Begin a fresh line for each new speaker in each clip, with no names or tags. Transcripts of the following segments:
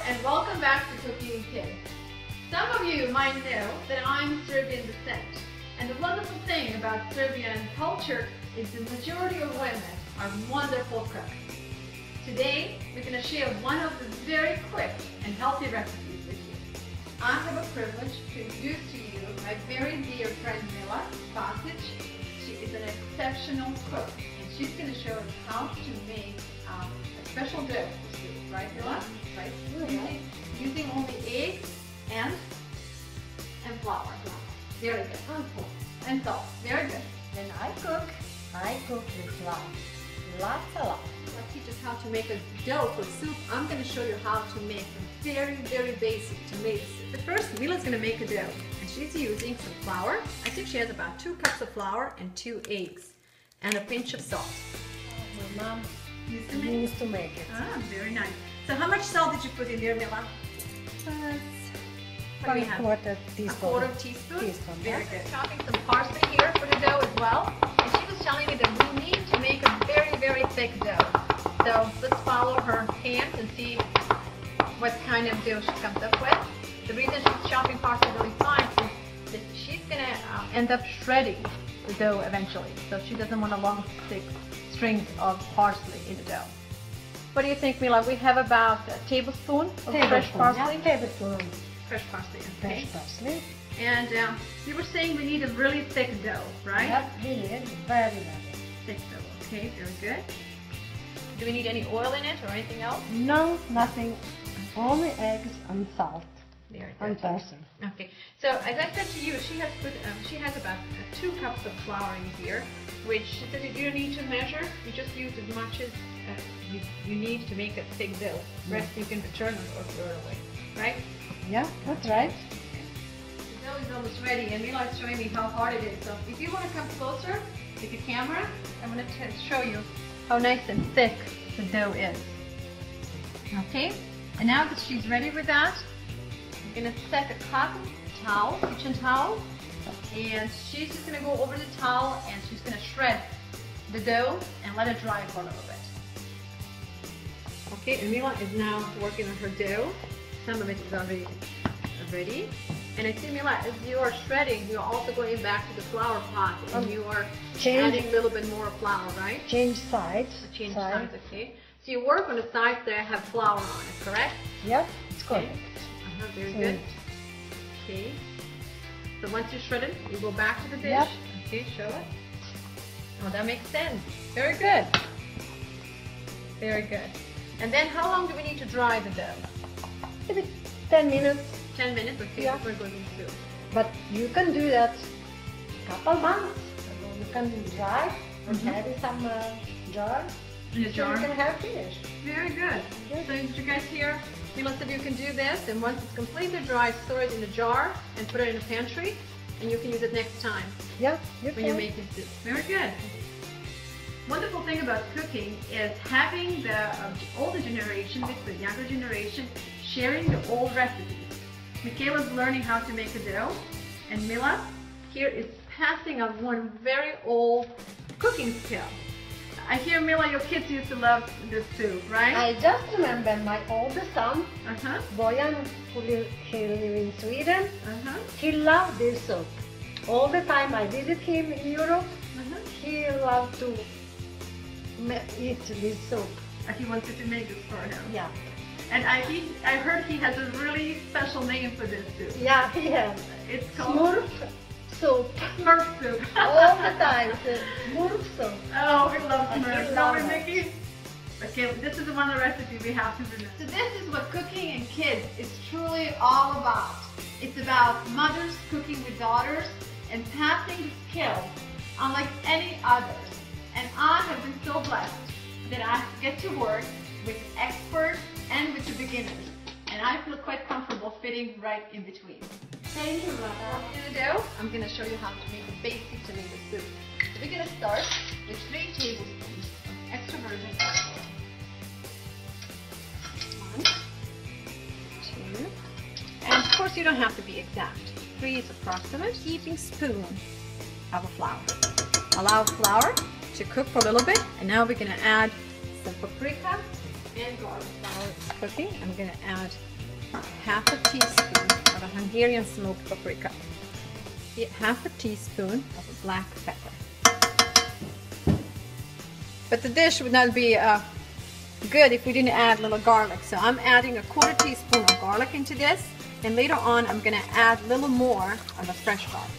and welcome back to Cooking with Kids. Some of you might know that I'm Serbian descent, and the wonderful thing about Serbian culture is the majority of women are wonderful cooks. Today, we're going to share one of the very quick and healthy recipes with you. I have a privilege to introduce to you my very dear friend Vlada Vladic. She is an exceptional cook, and she's going to show us how to make a special dough for soup, right, Vlada? Right? Using only eggs and flour. Very good. And salt. Very good.
When I cook with love. Lots of love.
I'll teach us how to make a dough for soup. I'm going to show you how to make a very, very basic tomato soup. But first, Mila's going to make a dough. And she's using some flour. I think she has about 2 cups of flour and 2 eggs. And a pinch of salt.
My mom
used
to make it.
Ah, very nice. So how much salt did you put in there, Mila?
One quarter teaspoon.
A 1/4 teaspoon? Very
yeah.
good. Chopping some parsley here for the dough as well. And she was telling me that we need to make a very, very thick dough. So let's follow her hand and see what kind of dough she comes up with. The reason she's chopping parsley really fine is that she's going to end up shredding the dough eventually. So she doesn't want a long, thick strings of parsley in the dough. What do you think, Mila? We have about a tablespoon of fresh parsley?
Yeah, tablespoon.
Fresh parsley, okay.
Fresh parsley.
And you were saying we need a really thick dough, right?
Yep, we need very, very
thick dough, okay, very good. Do we need any oil in it or anything else?
No, nothing. Only eggs and salt.
Very good.
And parsley.
Okay, so as I said to you, she has about 2 cups of flour in here, which she said you don't need to measure. You just use as much as you need to make a thick dough. The rest you can return or throw it away, right?
Yeah, that's right.
The dough is almost ready, and Mila is showing me how hard it is. So if you want to come closer with the camera, I'm going to show you how nice and thick the dough is. Okay, and now that she's ready with that, I'm going to set a cotton towel, kitchen towel, and she's just going to go over the towel and she's going to shred the dough and let it dry for a little bit. Okay, and Mila is now working on her dough. Some of it is already ready. And I see, Mila, as you are shredding, you're also going back to the flour pot and you are adding a little bit more flour, right?
Change sides.
Change sides, okay. So you work on the sides that have flour on it, correct?
Yep, it's good.
Okay. Very good. Okay. So once you shred it, you go back to the dish.
Yep.
Okay, show it. Oh, that makes sense. Very good. Very good. And then how long do we need to dry the dough?
Maybe 10 minutes.
10 minutes? Okay,
yeah.
We're going to do.
But you can do that couple months. You can dry or have in some jar.
In a jar?
So you can have finished.
Very good. Yes. So did you guys hear? Mila said you can do this, and once it's completely dry, store it in a jar and put it in a pantry, and you can use it next time.
Yeah,
when you make this soup. Very good. Wonderful thing about cooking is having the older generation with the younger generation sharing the old recipes. Michaela's learning how to make a dough, and Mila here is passing on one very old cooking skill. I hear, Mila, your kids used to love this soup, right?
I just remember my oldest son, Bojan, he lives in Sweden. He loved this soup. All the time I visit him in Europe, he loved to eat this soup.
He wants you to make this for him.
Yeah.
And I heard he has a really special name for this soup.
Yeah, he has.
It's called
Smurf soup.
Smurf soup.
All the time. Smurf soup.
Oh, we love Smurf. Don't we, Mickey? Okay, this is one of the recipes we have to do. So this is what cooking and kids is truly all about. It's about mothers cooking with daughters and passing the skills unlike any others. And I have been so blessed that I get to work with experts and with the beginners. And I feel quite comfortable fitting right in between.
Thank you, Vlada.
In the dough, I'm going to show you how to make a basic tomato soup. So we're going to start with 3 tablespoons of extra virgin olive oil. 1, 2, and of course you don't have to be exact. 3 is approximate. Heaping spoon of flour. Allow flour to cook for a little bit, and now we're going to add some paprika and garlic.
While it's cooking, I'm going to add half a teaspoon of a Hungarian smoked paprika, half a teaspoon of black pepper. But the dish would not be good if we didn't add a little garlic. So I'm adding a quarter teaspoon of garlic into this, and later on I'm going to add a little more of the fresh garlic.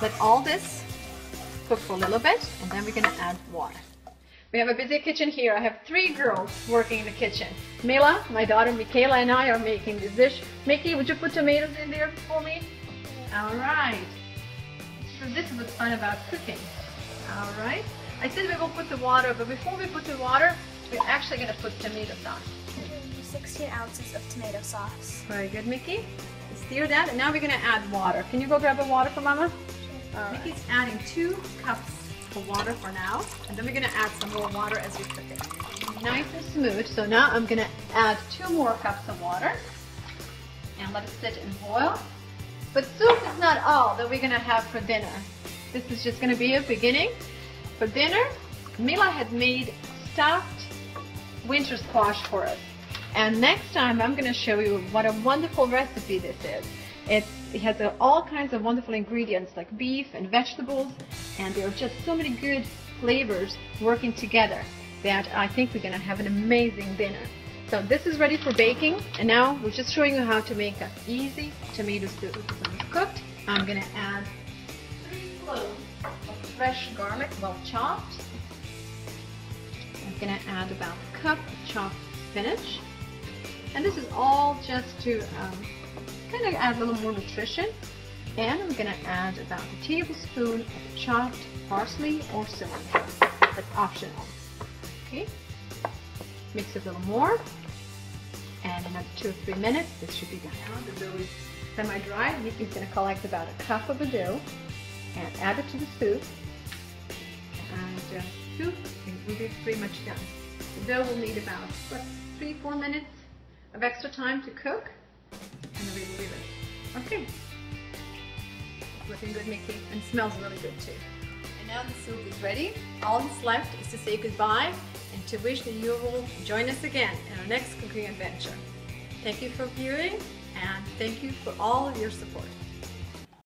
Let all this cook for a little bit, and then we're going to add water. We have a busy kitchen here. I have 3 girls working in the kitchen. Mila, my daughter Michaela, and I are making this dish. Mickey, would you put tomatoes in there for me? All right. So this is what's fun about cooking. All right. I said we will put the water, but before we put the water, we're actually going to put tomato sauce.
16 ounces of tomato sauce.
Very good, Mickey. Stir that, and now we're going to add water. Can you go grab a water for Mama? Mickey's adding 2 cups of water for now, and then we're going to add some more water as we cook it. Nice and smooth. So now I'm going to add 2 more cups of water and let it sit and boil. But soup is not all that we're going to have for dinner. This is just going to be a beginning. For dinner, Mila had made stuffed winter squash for us. And next time I'm going to show you what a wonderful recipe this is. It has all kinds of wonderful ingredients like beef and vegetables, and there are just so many good flavors working together that I think we're going to have an amazing dinner. So this is ready for baking, and now we're just showing you how to make an easy tomato soup. So it's cooked. I'm going to add 3 cloves of fresh garlic, well chopped. I'm going to add about a cup of chopped spinach. And this is all just to kind of add a little more nutrition. And I'm going to add about a tablespoon of chopped parsley or cilantro. That's optional. Okay. Mix it a little more. And another 2 or 3 minutes, this should be done. Now the dough is semi-dry. Nikki's going to collect about a cup of the dough and add it to the soup. And soup will be pretty much done. The dough will need about 3-4 minutes of extra time to cook, and we will be ready. Okay. It's looking good, Mickey, and smells really good too. And now the soup is ready. All that's left is to say goodbye and to wish that you will join us again in our next cooking adventure. Thank you for viewing, and thank you for all of your support.